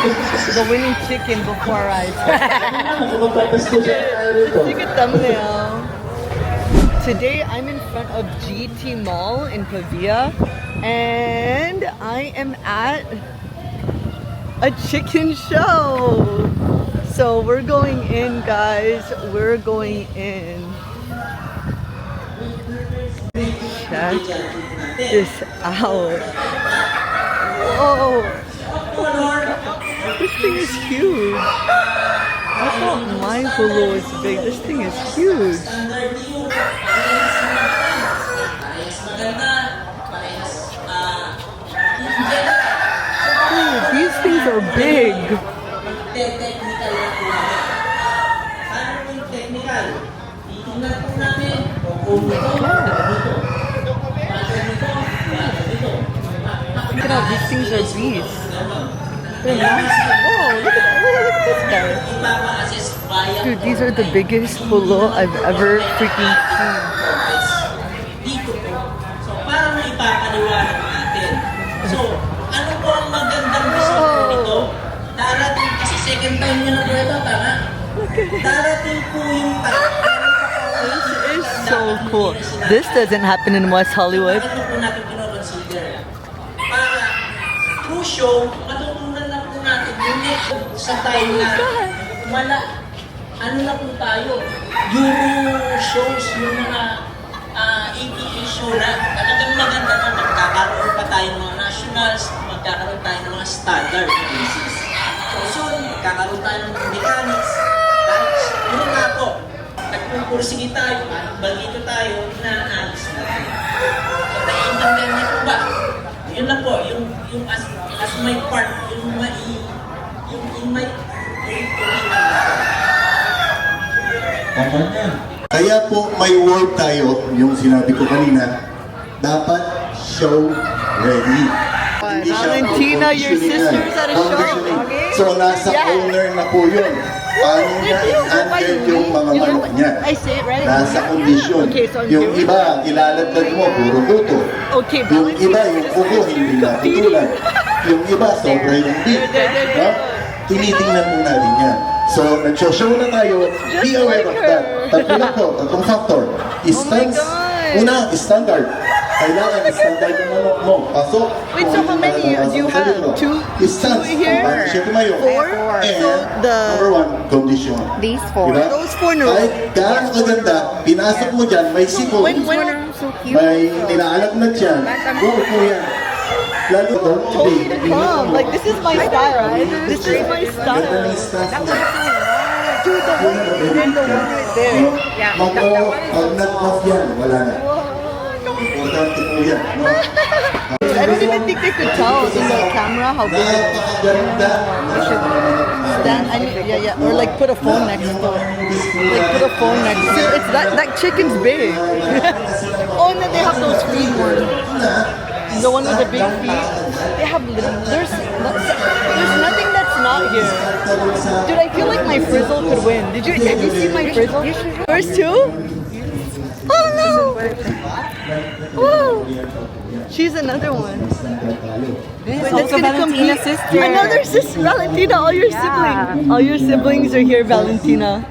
the winning chicken before our eyes. Let's take a thumbnail. Today I'm in front of GT Mall in Pavia and I am at a chicken show. So we're going in, guys. We're going in. Check this out. Whoa. This thing is huge. I thought my hulu was big. This thing is huge. Dude, these things are big. Oh my god. Look at how these things are beasts. They're massive. Whoa, look at this guy. Dude, these are the biggest pulo I've ever freaking seen. So, para may ipapaliwanag natin. So, ano po ang magandang result nito? Darating, kasi second time nyo na po ito, tama? Darating po yung This is so cool. This doesn't happen in West Hollywood. Ito po natin pinoconsider. Para, through show, matutunan na po natin yung next sa time na ano na po tayo, Euro shows, yung mga ATA show na talagang maganda na magkakaroon pa tayo ng mga nationals, magkakaroon tayo ng mga standard races. So, magkakaroon tayo ng mechanics. Dahil, yun nga po, nagpupursige tayo, balito tayo, inaalis natin. So, naiintindihan niyo po ba? Yun lang po, yung as my part, yung in my Kaya po may word tayo, yung sinabi ko kanina, dapat show ready. Valentina, your sister's at a show. So nasa owner na po yun. Paano niya i-handle yung mga manok niya? Nasa kondisyon. Yung iba, ilalagdag mo, puro buto. Yung iba, yung ugo, hindi naputulan. Yung iba, sobrang hindi. Tinitingnan mo natin yan. So, nag-show na tayo, be aware of that. Tatlong factor. Una, standard. Kailangan standard yung manok mo. Pasok. Wait, so how many do you have? Two here? Four? And number one, condition. These four. Diba? Those four no. Kahit gaano kaganda, pinasok mo dyan, may siko. May nilaalag dyan. Go po yan. Lalo Told me to come. Like, this is my style. This is my style. Dude, the one and the one right there. Yeah. Pag nag-off yan, wala na. Importante po yan. I don't even think they could tell in the camera how big it is. They should stand, or like put a phone next to it. Like put a phone next to it. It's that chicken's big. Oh, and then they have those feet ones. The one with the big feet. They have there's nothing that's not here. Dude, I feel like my frizzle could win. Have you seen my frizzle? First two? Oh no! Whoa! She's another one. Wait, that's gonna compete. Sister. Another sister, Valentina. All your siblings are here, Valentina.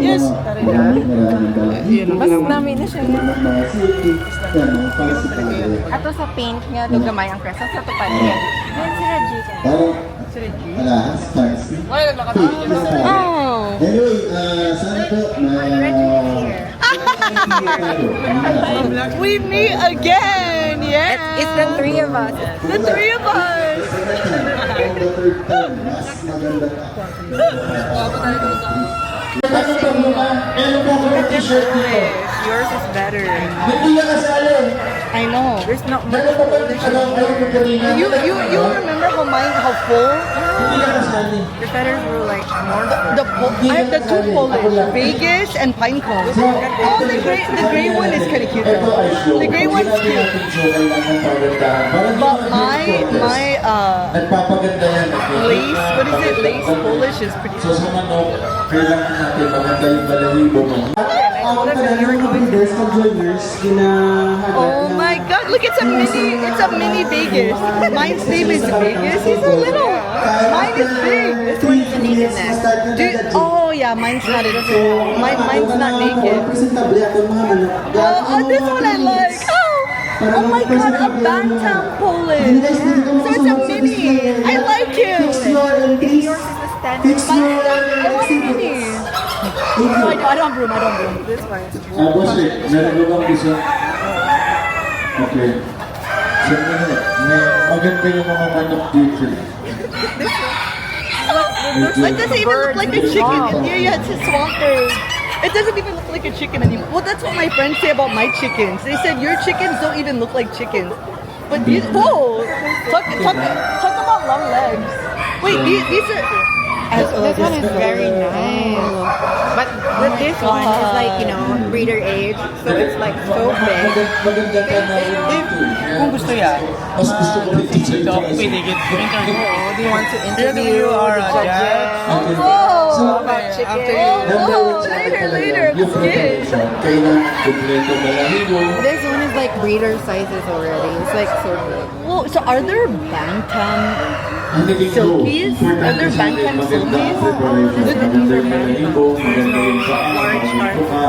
Yes. Mas dami na siya. Ato sa paint nga, ito gamay ang presa sa tupad niya. Yan si Reggie. Si Reggie? Oh. We meet again. Yeah. It's the three of us. The three of us. Yours is better. I know. There's not much. You remember how full? The feathers were like more. I have the two Polish, Vegas and Pinecone. Oh, the gray one is kind of cute though. The gray one's cute. But my lace, what is it? Lace Polish is pretty cool. Oh my god, Look, it's a mini Vegas. Mine's name is Vegas. He's so little. Mine is big. This one is a naked neck. Oh yeah, mine's not mine's not naked. Oh, this one I like. Oh my god, a Bantam Polish. So it's a mini. I like him. Yours is the standard. I want a mini. No, I don't broom. This one. Boss Rick, meron ba bang isa? Okay. Sabi na, maganda yung mga manok dito. It doesn't even look like a chicken. Yeah, it's a swamper. It doesn't even look like a chicken anymore. Well, that's what my friends say about my chickens. They said your chickens don't even look like chickens. But these, whoa, talk about long legs. Wait, these are. This one is very nice. But with this one, it's like, you know, breeder age. So it's like so big. Maganda ka na rin dito. Kung gusto yan, Mas gusto ko rin dito. pwede get interview. Do you want to Interview or a judge? Oh, about chicken? later. I'm scared. Kailangan kompleto balahibo. This one is like breeder sizes already. It's like so big. Whoa, so are there Bantam Hindi din ko. Silkies? Are there Bantam Maganda ang Silkies? preparation. Maganda yung balahibo. Maganda yung paa. Maganda yung tuka.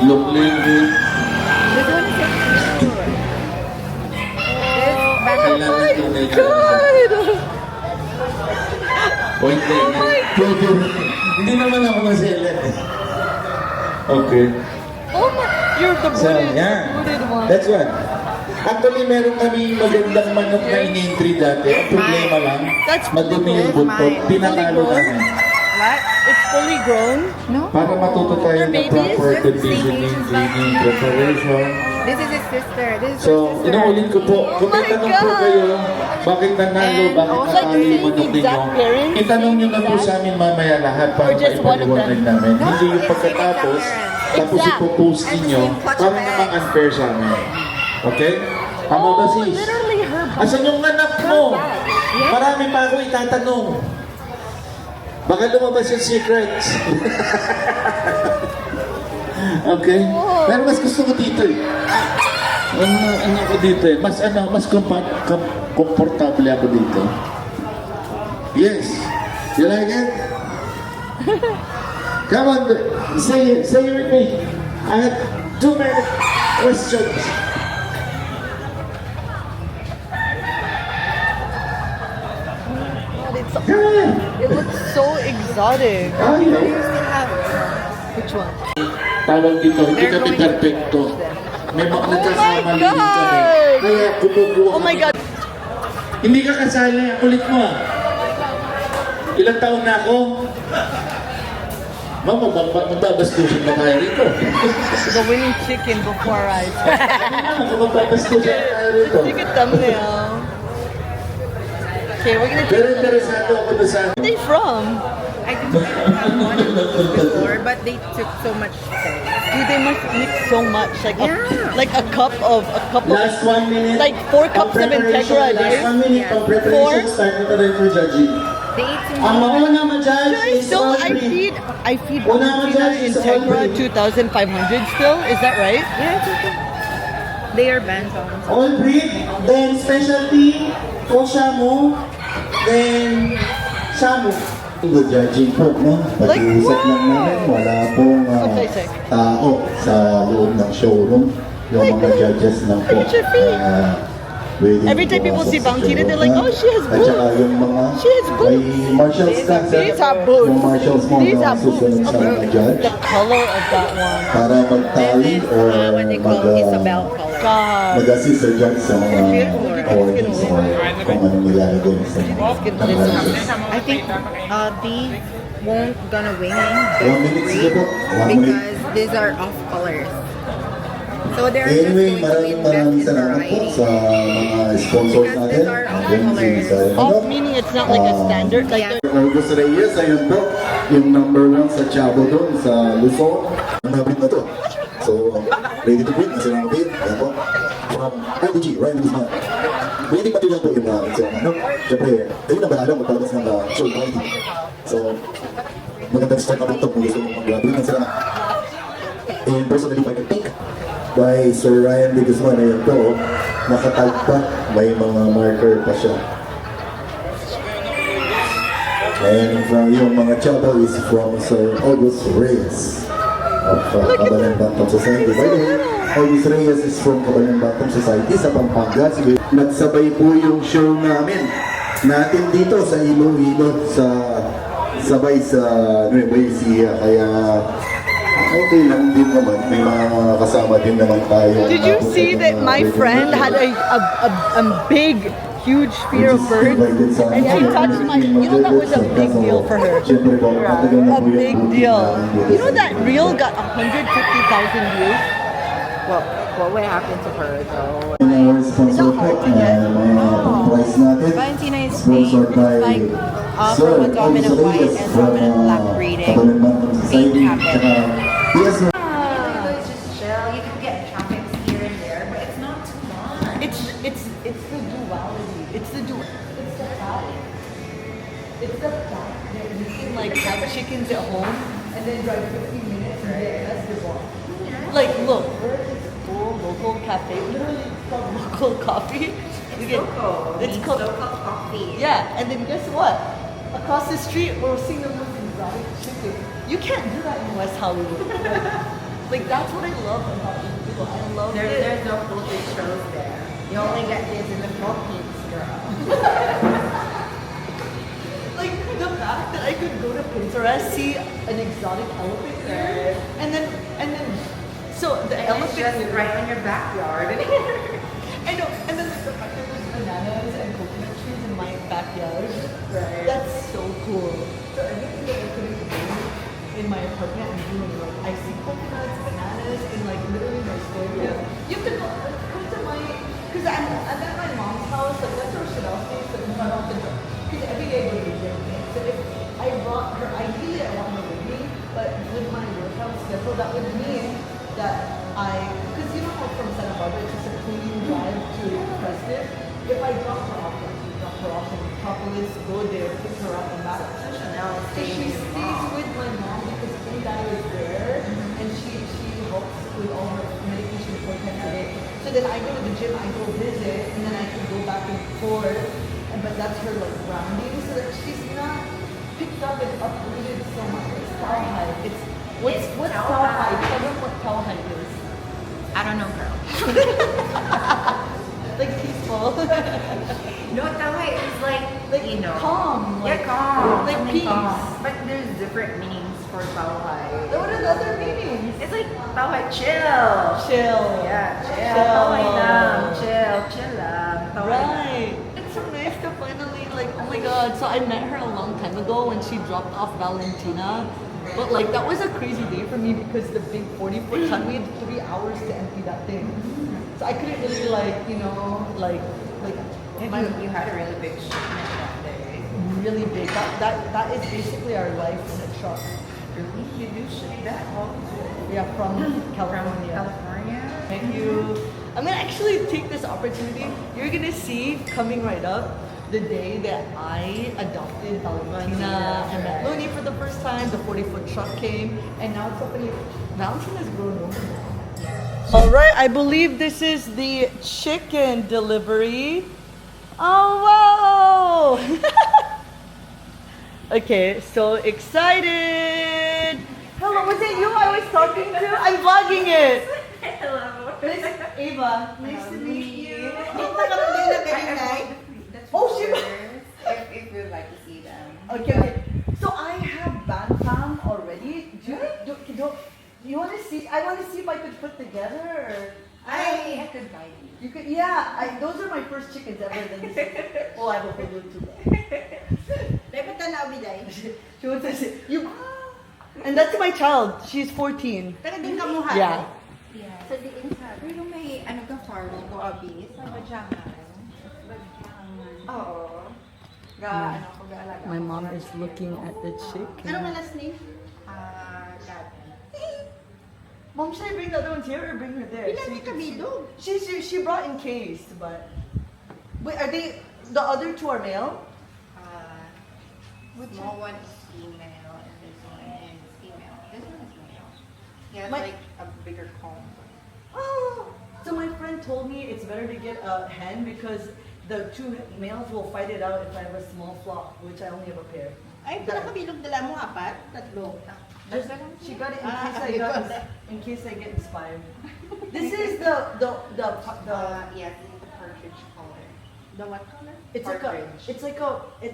Lukling din. This one is so cute. This Bantam Kailangan tunay ka. God! Point din. Pwede. Hindi naman ako maselan eh. Okay. Oh my, you're the So, booted, yan. booted one. That's one. Actually, meron kami magandang manok na in-entry dati. Ang problema lang, That's madumi yung fully buntot. grown. Tinatalo Fully namin. What? It's fully grown? No? Para matuto tayo They're ng babies? proper Just conditioning, babies. cleaning, preparation. This is his sister. This is So, her sister. inuulit ko po, kung may my tanong po God! kayo, bakit nanalo, And bakit also, natalo yung manok exact ninyo, parents? itanong nyo na po sa amin mamaya lahat para Or just one of maipaliwanag them? namin. No, Hindi yung it's pagkatapos, exact tapos Exact. ipopost And ninyo, same clutch parang bag. namang unfair sa amin. Okay? Tama ba Oh, sis? literally her bag. Asan yung anak mo? Marami pa ako itatanong. Baka lumabas yung secrets. Okay? Pero mas gusto ko dito eh. Ano ko dito eh. Mas komportable ako dito. Yes. You like it? Come on, say it with me. I have 2 minute questions. God, Come on. it looks so exotic. Oh, You yeah. still have Which one? Tawag dito, hindi They're kami going to perfecto. May mga Oh nagkasama my din kami. God! Kaya kumukuha Oh my kami. God. Hindi ka kasali, ang kulit mo ah. Ilang taon na ako? Mama, magbabastusin na tayo rito. The winning chicken before our eyes. Magbabastusin na tayo rito. Take a thumbnail. Okay, we're gonna Pero take a interesado ako doon sa... Where are they from? I think I don't have one of those before, but they took so much space. Dude, they must mix so much. Like Yeah. like a cup of Last 1 minute. like 4 cups of preparation. Integra a day. Last 1 minute of preparation. 4? Start na tayo for judging. They ate too Ang much. mauna ma-judge is Still, all free. I feed Una mo dyan, Valentina it's Integra all free. 2,500 still. Is that right? Yeah, it's okay. They are bantams. All breed, then specialty, o shamu, then shamu. Good judging po, no? Like Pag-iisip what? lang namin, wala pong Okay. tao sa loob ng showroom. Yung Like mga what? judges lang po. Look at your feet. Waiting Every time people pumasok see sa Valentina, they're showroom like, na. "Oh, she has At saka boobs." yung mga She has boobs. may martials ka, sir. These are boobs. Yung martials mo These na are boobs. susunod sa mga judge. The color of that one. Para magtali This is or what they call Isabel color. God. mag-assist sa judge sa mga Beautiful. organs or kung anong nilalagay sa mga analysis. I think these won't gonna wing in 1 minute sige po. 1 minute. because these are off colors. So they're Anyway, just going to maraming invest in salamat po variety. sa mga sponsors Because natin. these are all colors. Off meaning it's not like a standard. Like Yeah. August Reyes, ayun po, yung number 1 sa Chavo doon, sa Luzon. Ang nabit na to. So, ready to bid, nasa lang bid. Ayan po. From IDG, Ryan Guzman. Pwede pati lang po yung mga ito. Ano? Siyempre, kayo na bahala magpalabas ng show quality. So, magandang start na po ito kung gusto mong mag-graduate na sila. And personally, by the pick by Sir Ryan Guzman, ayun po. nakatag pa, may mga marker pa siya. And yung mga chapa is from Sir August Reyes of Kabalan Bantam Society. By the way, August Reyes is from Kabalan Bantam Society sa Pampanga. Nagsabay po yung show natin dito sa Iloilo, sabay sa Nueva Ecija. Kaya okay lang din naman, may mga kasama din naman tayo. Did you see that my friend had a big, huge fear of birds? And she touched my, you know, that was a big deal for her. A big deal. You know that reel got 150,000 views? Well, what would happen to her though? It's not hard to get. Valentina is pink. It's like from a dominant white and dominant black breeding. Pink happen. Yes, It's just chill. You can get traffic here and there, but it's not too much. It's the duality. It's the fact. It's the fact that you can like have chickens at home and then drive 15 minutes and get festival. Like, look, we're at this cool local cafe. Literally, it's called local coffee. You get, it's called local coffee. Yeah, and then guess what? Across the street, we're seeing the most exotic chicken. You can't do that in West Hollywood. Like, that's what I love about Iloilo. I love it. There's no poultry shows there. You only get this in the Philippines, girl. Like, the fact that I could go to Pinterest, see an exotic elephant here, and then, so the elephant It's just right on your backyard. I know, and then like, the fact that there's bananas and coconut trees in my backyard. Right. That's so cool. So everything that I couldn't do in my apartment, I'm doing. Like, I see coconuts, bananas, in like literally my studio. You have to go, like, come to my, because I'm at my mom's house, like that's where Chanel stays, but in front of the door. Because every day I go to the gym. So if I brought her, ideally I want her with me, but with my workout schedule, that would mean that because you know how from Santa Barbara it's just a clean drive to Preston. If I drop her off in Metropolis, go there, pick her up and back. Chanel is So she stays with my mom because Dad is there, and she helps with all her medication for 10 a day. So then I go to the gym, I go visit, and then I can go back and forth. But that's her like grounding, so that she's not picked up and uprooted so much. It's cowhide. What's cowhide? Tell them what cowhide is. I don't know, girl. Like peaceful. No, Tawai is like, you know, calm. Yeah, calm. Like Something peace. calm. But there's different meanings for Tawai. What are the other meanings? It's like Tawai chill. Chill. Yeah, chill. Chill. Tawai lang. Chill lang. Tawai lang. Right. It's so nice to finally, like, oh my god. So I met her a long time ago when she dropped off Valentina. But like, that was a crazy day for me because the big 40-foot ton, we had 3 hours to empty that thing. So I couldn't really like, you know, like You had a really big shipment that day. really big. That is basically our life in a truck. Really? You do ship that all Yeah, from California. California? Thank you. I'm gonna actually take this opportunity. You're gonna see coming right up the day that I adopted Valentina and met Looney for the first time. The 40-foot truck came, and now it's opening. Valentina's grown over now. All right, I believe this is the chicken delivery. Oh wow! Okay, so excited. Hello, was it you I was talking to? I'm vlogging it. Hello. Ava, nice to meet you. That's Oh, she- if you'd like to see them. Okay. So I have Bantam already. Do you want to see? I want to see if I could put together. Or I could buy you. you could. Yeah. Those are my first chickens ever. Oh, I will put too. She wants to see you. And that's my child. She's 14. Yeah. Sa diin sa, pero may ano ka farm ko, Abi, sa Bajangan. Oo. Ano ko gaalaga. My mom is looking at the chicken. last name? Mom, should I bring the other ones here or bring her there? She brought in case, but wait, are they the other two are male? Small one is female and this one is female. This one is male. He has My- like a bigger comb. Oh, So my friend told me it's better to get a hen because the two males will fight it out if I have a small flock, which I only have a pair. Ay, pinakabilog dala mo, apat? Tatlo. Just, she got it in case I get inspired. This is the Yes, it's the partridge color. The what color? it's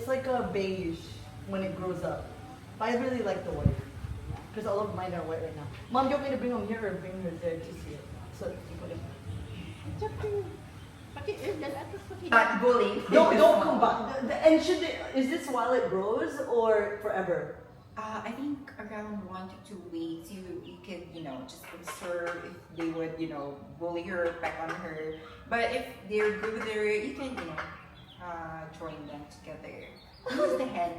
like a beige when it grows up. But I really like the white because all of mine are white right now. Mom, do you want me to bring them here or bring her there to see it? So It's up to you. Not bully. don't come back. And is this while it grows or forever? I think around 1 to 2 weeks, you can, just observe if they would, bully her or peck on her. But if they're good there, you can, join them together. Who's the hen?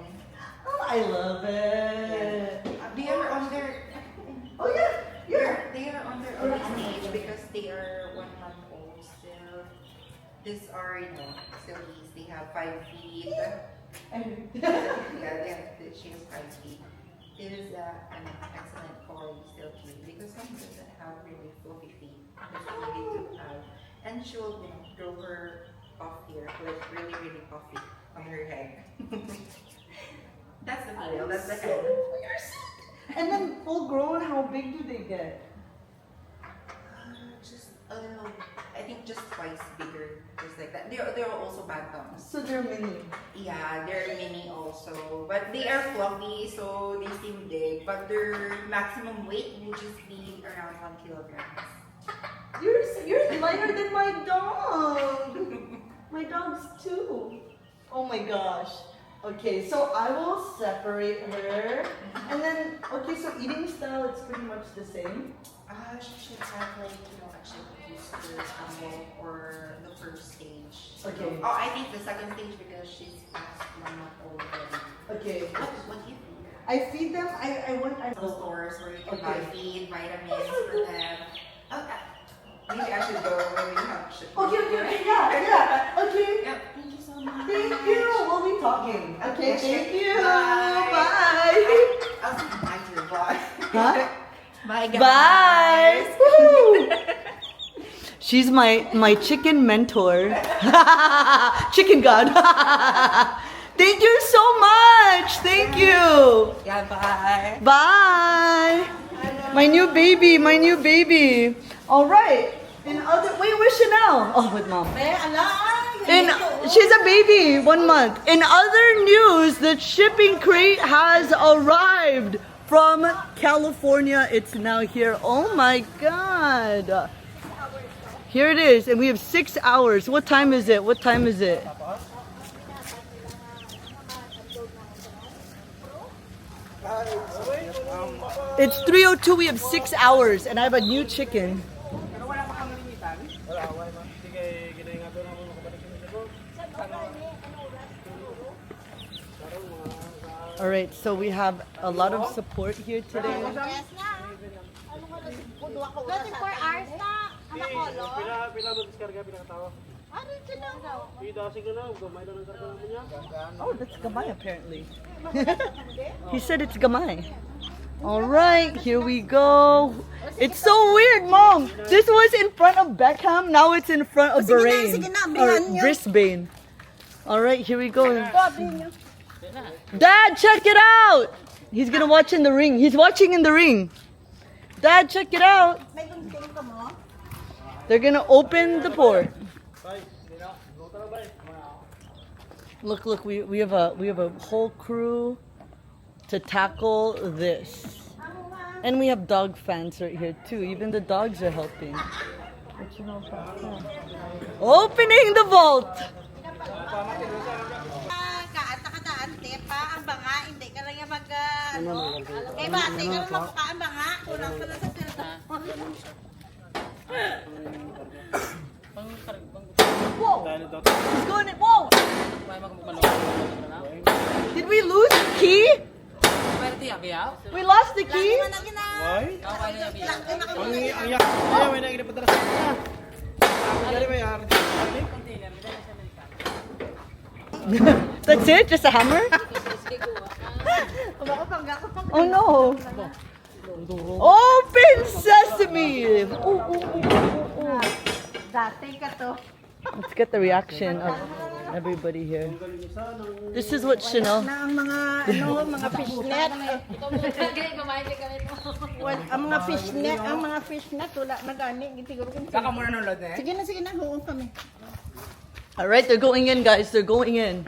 Oh, I love it. They are on their. Oh yeah. They are on their early stage because they are 1 month old still. These are, silkies. They have 5 feet. She has 5 feet. It is an excellent quality silky because some doesn't have really fluffy feet. That's what we need to have. And she will grow her off here, like really, really puffy on her head. That's the female, that's the head. And then full grown, how big do they get? Just a little, I think just twice bigger, just like that. They're also bantams. So they're mini. Yeah, they're mini also, but they are fluffy, so they seem big. But their maximum weight will just be around 1 kilogram. You're lighter than my dog. My dog's 2. Oh my gosh. Okay, so I will separate her. And then, okay, so eating style, it's pretty much the same. She should have actually used her tumble or the first stage. Okay. Oh, I think the second stage because she's past 1 month old already. Okay. What do you think? I feed them, I want... The stores where you can Okay. buy feed, vitamins for them. Maybe I should go when we have shipment. Okay, yeah, okay. Yep. Thank you so much. Thank you, we'll be talking. Okay, thank you. Bye. Bye. I'll say bye to your vlog. Huh? Bye, guys. Bye. Woo. She's my chicken mentor. Chicken god. Thank you so much. Thank you. Yeah, bye. Bye. My new baby. All right. Wait, where's Chanel? Oh, with mom. She's a baby, 1 month. In other news, the shipping crate has arrived from California. It's now here. Oh my God. Here it is, and we have 6 hours. What time is it? It's 3:02. We have 6 hours, and I have a new chicken. All right, so we have a lot of support here today. 24 hours na. Anak ko, lo? Pila mo diskarga pinakatawa. Ano ito na? Pida sige na, gamay daw ng karga naman niya. Oh, that's gamay apparently. He said it's gamay. All right, here we go. It's so weird, Mom. This was in front of Beckham. Now it's in front of Bahrain or Brisbane. All right, here we go. Dad, check it out. He's gonna watch in the ring. He's watching in the ring. Dad, check it out. They're gonna open the port. Look, we have a whole crew to tackle this. And we have dog fans right here too. Even the dogs are helping. What you know about that? Opening the vault. Whoa! He's going in. Whoa! Did we lose the key? We lost the key? Why? Ang yak niya, may nagdapadala sa kanya. Dali may harap. That's it? Just a hammer? Oh no! Open sesame! Ooh. Dati ka to. Let's get the reaction of everybody here. This is what Chanel. Na ang mga fishnet. Well, ang mga fishnet wala na gani gitiguro kun. Saka mo na lod eh. Sige na huwag kami. All right, they're going in, guys. They're going in.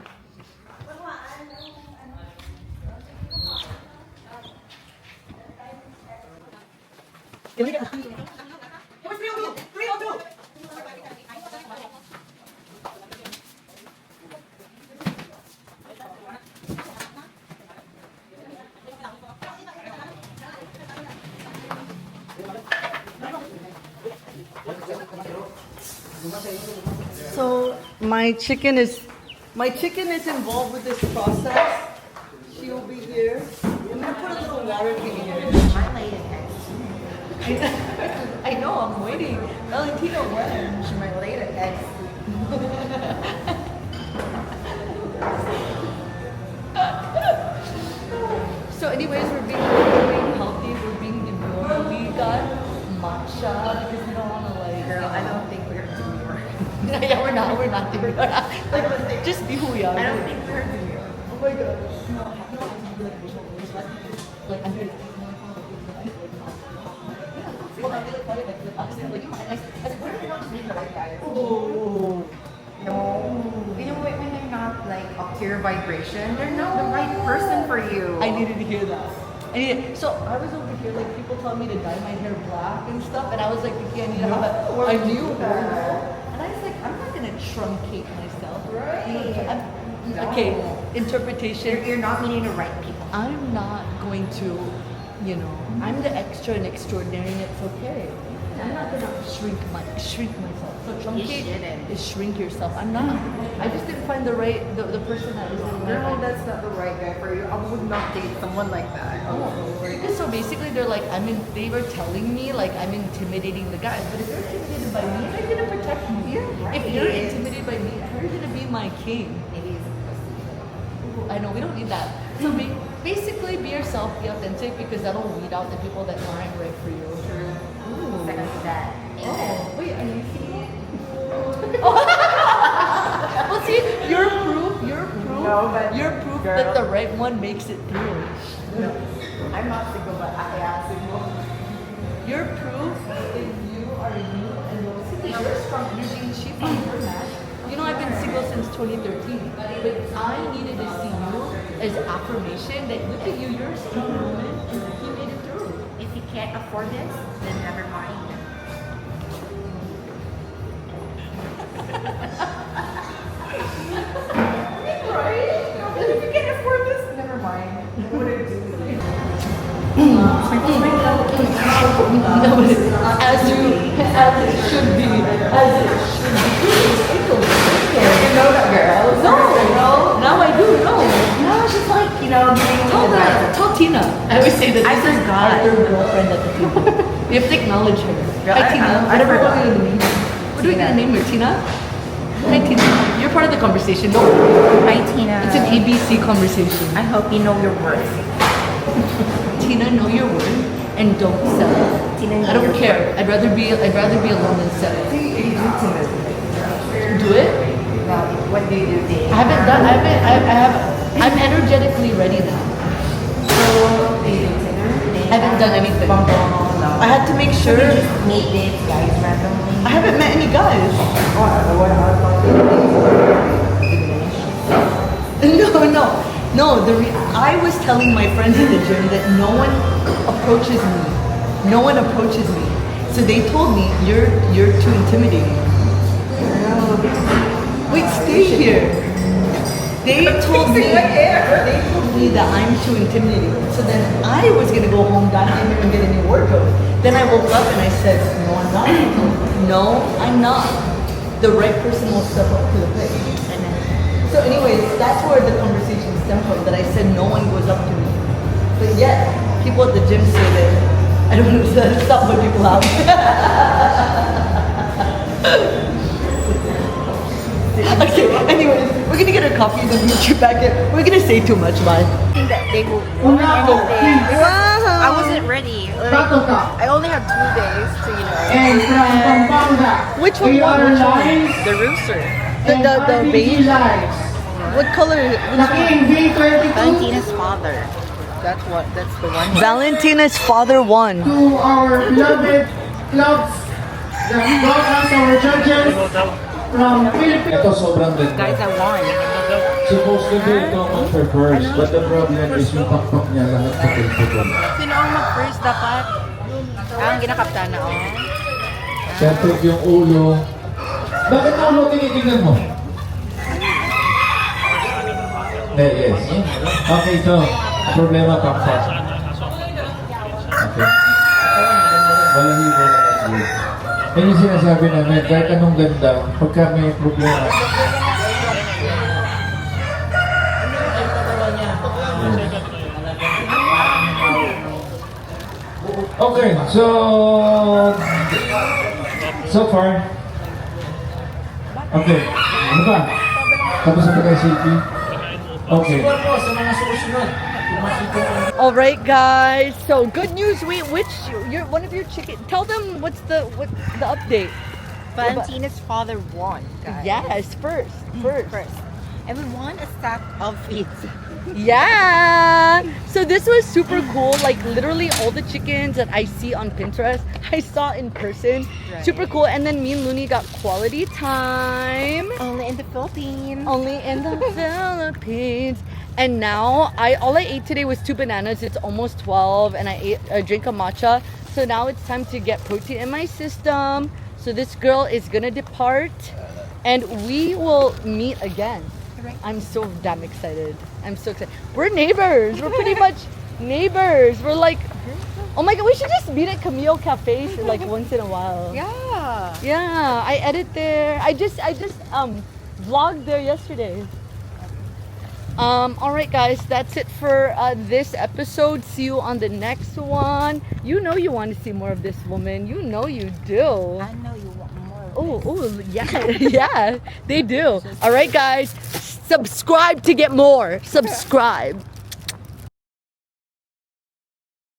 So my chicken is involved with this process. She will be here. I'm gonna put a little water thing in here. My lady eggs. I know, I'm waiting. Valentina, when? She might lay the eggs. So anyways, we're being healthy, we're being demure. We got matcha because we don't want to like... Girl, I don't think we're demure. Yeah, we're not demure. Like, just be who we are. I don't think we're demure. Oh my god. Like, I'm here. Oh. No. You know what, when they're not like up to your vibration, they're not the right person for you. I needed to hear that. So I was over here, like people told me to dye my hair black and stuff, and I was like thinking I need to have a new hair. And I was like, I'm not gonna truncate myself. Right. Okay, interpretation. You're not meeting the right people. I'm not going to, I'm the extra and extraordinary, and it's okay. I'm not gonna shrink myself. So truncate is shrink yourself. I'm not. I just didn't find the person that was in my No, life. that's not the right guy for you. I would not date someone like that. Yeah, so basically, they're like, they were telling me like I'm intimidating the guys, but if you're intimidated by me, I'm gonna protect you. Yeah, right. If you're intimidated by me, you're gonna be my king. Maybe it's a pussy. I know we don't need that. So basically, be yourself, be authentic, because that'll weed out the people that aren't right for you. True. Second to that. Oh, wait, are you single? Well, see, you're proof that the right one makes it through. No, I'm not single, but I am single. You're proof if you are you and you're strong energy and she found her match. I've been single since 2013, but I needed to see you as affirmation that look at you, you're a strong woman and he made it through. If you can't afford this, then never mind. Right? If you can't afford this, never mind. What did it do? As it should be. You know that girl. No, now I do know. No, she's like, Tell Tina. I always say that I this is forgot. our third girlfriend at the table. We have to acknowledge her. Hi Tina. I never What got are we gonna name her? What are we gonna name her? Tina? Hi Tina. You're part of the conversation. Don't worry. Hi, Tina. It's an ABC conversation. I hope you know your worth. Tina, know your worth and don't settle. Tina, know I don't your care. I'd rather be alone than settle. Do it? Now, what do you do? I'm energetically ready now. I haven't done anything. I had to make sure. Meet these guys randomly. I haven't met any guys. No. I was telling my friends at the gym that no one approaches me. So they told me you're too intimidating. Wait, stay here. They told me that I'm too intimidating. So then I was gonna go home that night and get a new wardrobe. Then I woke up and I said, no, I'm not. No, I'm not. The right person will step up to the plate. So anyways, that's where the conversation stemmed from, that I said no one goes up to me. But yet, people at the gym say that I don't know, stop putting people out. Okay, anyways, we're gonna get our coffee and then we'll get back in. We're gonna say too much, bye. That they will. Wow! I wasn't ready. I only had 2 days to, And from Pampanga, Which one? we Which are one? Lines the rooster. and The beige. Lights. What color? Which The one? King V22 Valentina's father. That's the one. Valentina's father won. to our beloved clubs that got us our judges from Philippines. Ito sobrang ganda. Guys, I won. Supposed to be ito mag-first, but the problem is yung pakpak niya lahat putol-putol. Sino ang mag-first dapat? Ang ginakaptana, oh. Siyempre yung ulo. Bakit ang ulo tinitingnan mo? Yes. Okay, ito. Ang problema, pakpak. Okay. Walang hibo na kasi. Yan yung sinasabi namin, kahit anong ganda, pagka may problema. Okay, so far. Okay, ano ba? Tapos na ba kayo selfie? Okay. All right, guys. So good news. One of your chicken. Tell them what's the update. Valentina's father won, guys. Yes, first. And we won a stack of feet. Yeah. So this was super cool. Like literally all the chickens that I see on Pinterest, I saw in person. Right. Super cool. And then me and Looney got quality time. Only in the Philippines. Only in the Philippines. And now all I ate today was 2 bananas. It's almost 12, and I drank a matcha. So now it's time to get protein in my system. So this girl is gonna depart, and we will meet again. I'm so damn excited. I'm so excited. We're neighbors. We're pretty much neighbors. We're like, oh my god, we should just meet at Camille Cafe like once in a while. Yeah. Yeah, I edit there. I just vlogged there yesterday. All right, guys, that's it for this episode. See you on the next one. You know you want to see more of this woman. You know you do. I know you want more. Oh, yeah, yeah, they do. All right, guys, subscribe to get more. Subscribe.